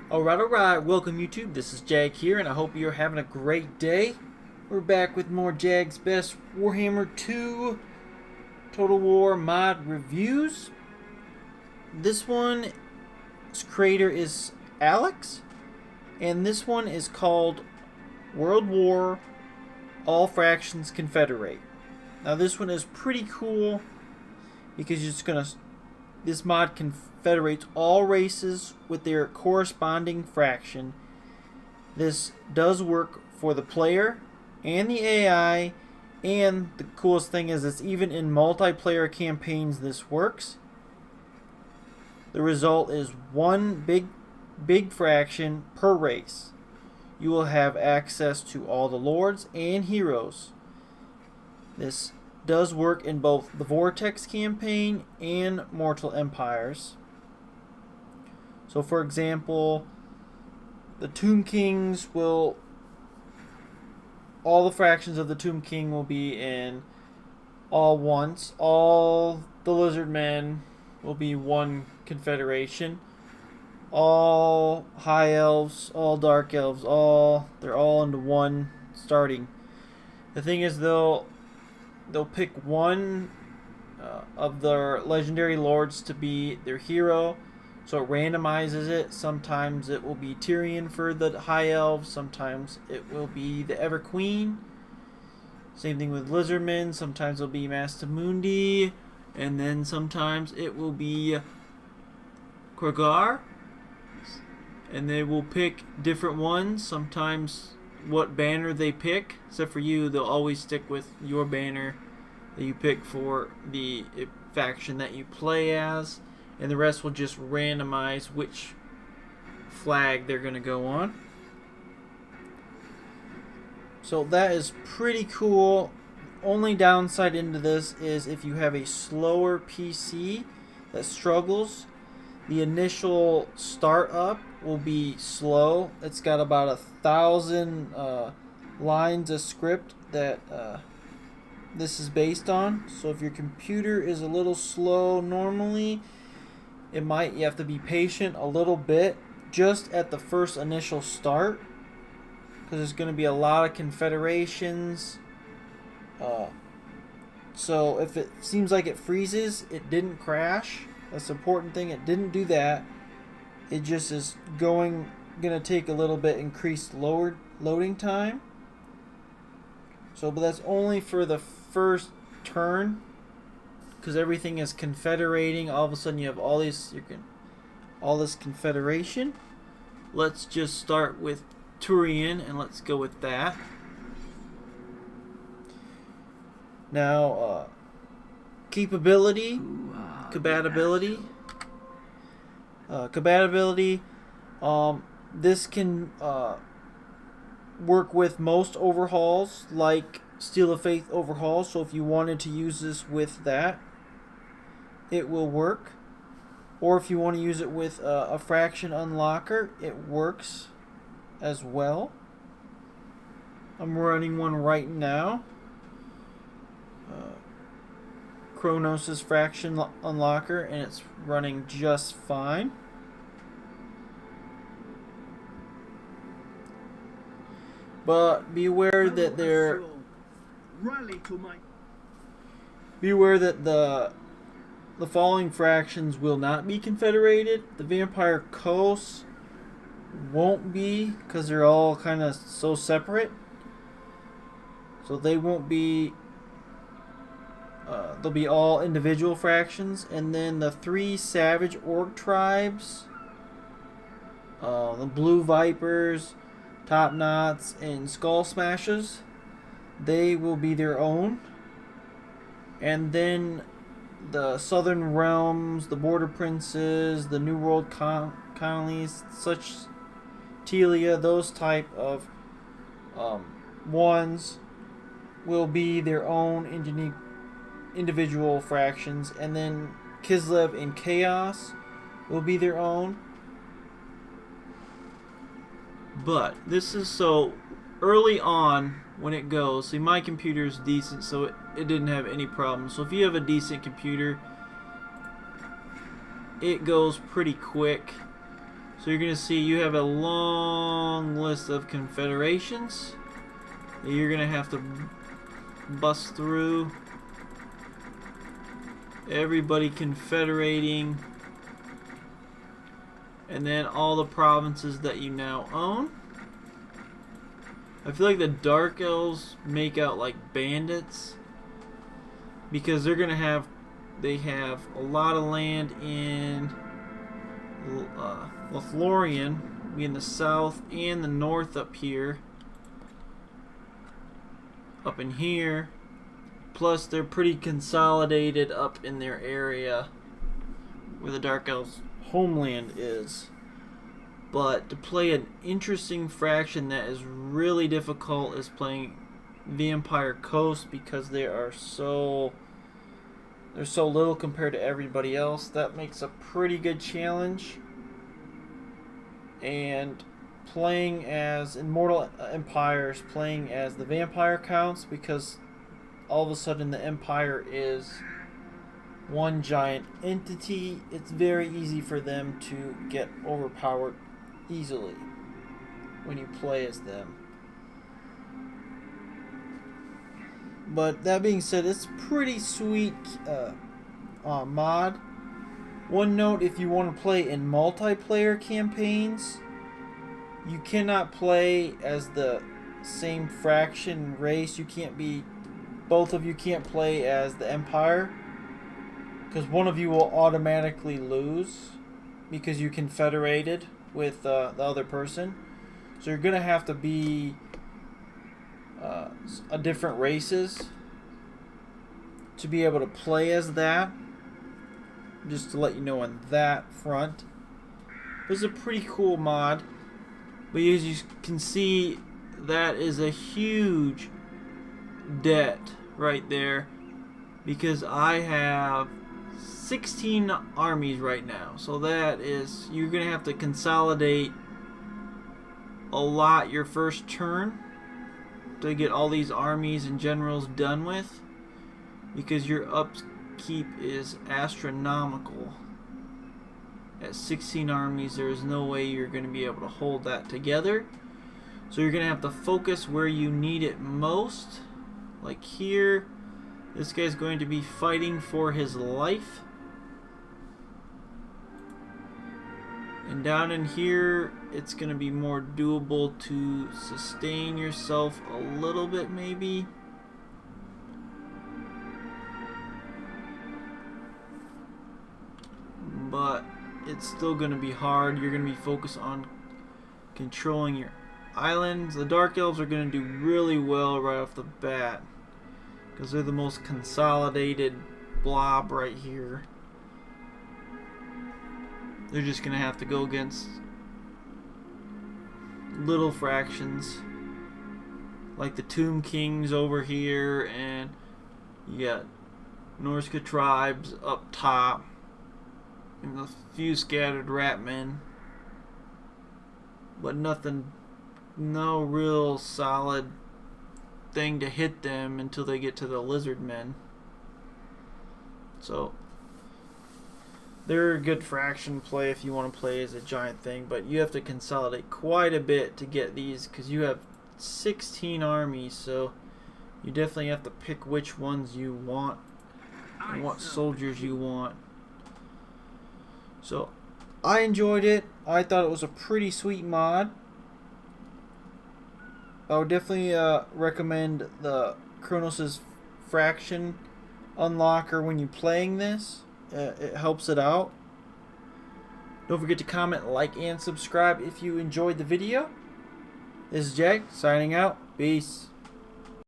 Alright, welcome YouTube. This is Jag here, and I hope you're having a great day. We're back with more JAG's Best Warhammer 2 Total War mod reviews. This one's creator is Alex, and this one is called World War All Fractions Confederate. Now this one is pretty cool because this mod confederates all races with their corresponding fraction. This does work for the player and the AI, and the coolest thing is it's even in multiplayer campaigns this works. The result is one big fraction per race. You will have access to all the lords and heroes. This does work in both the Vortex campaign and Mortal Empires. So for example, the Tomb Kings all the fractions of the Tomb King will be in all once. All the Lizard Men will be one confederation. All High Elves, all Dark Elves, they're all into one starting. The thing is they'll pick one of their legendary lords to be their hero, so it randomizes it. Sometimes it will be Tyrion for the High Elves, sometimes it will be the Ever Queen. Same thing with Lizardmen, sometimes it'll be Mastamundi, and then sometimes it will be Krogar, and they will pick different ones. Sometimes what banner they pick, except for you, they'll always stick with your banner that you pick for the faction that you play as, and the rest will just randomize which flag they're going to go on. So that is pretty cool. Only downside into this is if you have a slower PC that struggles, the initial startup will be slow. It's got about 1,000 lines of script that this is based on. So if your computer is a little slow normally, you have to be patient a little bit just at the first initial start, because there's going to be a lot of confederations. So if it seems like it freezes, it didn't crash. That's the important thing. It didn't do that. It just is gonna take a little bit increased loading time. So, but that's only for the first turn, because everything is confederating. All of a sudden, you have all this confederation. Let's just start with Turian, and let's go with that. Now, compatibility. This can work with most overhauls, like Steel of Faith overhaul. So if you wanted to use this with that, it will work. Or if you want to use it with a fraction unlocker, it works as well. I'm running one right now. Kronos' fraction unlocker, and it's running just fine. But beware that the following fractions will not be confederated. The Vampire Coast won't be, because they're all kind of so separate. So they won't be. They'll be all individual fractions. And then the 3 Savage Orc tribes, the Blue Vipers, Top Knots, and Skull Smashers, they will be their own. And then the Southern Realms, the Border Princes, the New World Colonies, such Telia, those type of ones will be their own individual fractions. And then Kislev and Chaos will be their own. But this is so early on when it goes. See, my computer is decent, so it didn't have any problems. So if you have a decent computer, it goes pretty quick. So you're going to see you have a long list of confederations that you're going to have to bust through. Everybody confederating. And then all the provinces that you now own. I feel like the Dark Elves make out like bandits because they're gonna have, they have a lot of land in Lothlorien, in the south and the north up here, up in here. Plus they're pretty consolidated up in their area where the Dark Elves' homeland is. But to play an interesting faction that is really difficult is playing Vampire Coast, because there's so little compared to everybody else. That makes a pretty good challenge. And playing as Immortal Empires, playing as the Vampire counts, because all of a sudden the Empire is one giant entity. It's very easy for them to get overpowered easily when you play as them. But that being said, it's pretty sweet mod. One note: if you want to play in multiplayer campaigns, you cannot play as the same faction race. You can't be, both of you can't play as the Empire, because one of you will automatically lose because you confederated with the other person. So you're gonna have to be a different races to be able to play as that. Just to let you know on that front. It's a pretty cool mod. But as you can see, that is a huge debt right there, because I have 16 armies right now. So that is, you're gonna have to consolidate a lot your first turn to get all these armies and generals done with, because your upkeep is astronomical. At 16 armies, there is no way you're going to be able to hold that together. So you're going to have to focus where you need it most. Like here, this guy's going to be fighting for his life. And down in here, it's going to be more doable to sustain yourself a little bit, maybe. But it's still going to be hard. You're going to be focused on controlling your islands. The Dark Elves are going to do really well right off the bat, because they're the most consolidated blob right here. They're just going to have to go against little fractions like the Tomb Kings over here, and you got Norska tribes up top, and a few scattered ratmen, but nothing, no real solid thing to hit them until they get to the lizard men. So they're a good fraction play if you want to play as a giant thing, but you have to consolidate quite a bit to get these, because you have 16 armies, so you definitely have to pick which ones you want and what soldiers you want. So I enjoyed it. I thought it was a pretty sweet mod. I would definitely recommend the Kronos' Fraction unlocker when you're playing this. It helps it out. Don't forget to comment, like, and subscribe if you enjoyed the video. This is Jag, signing out. Peace.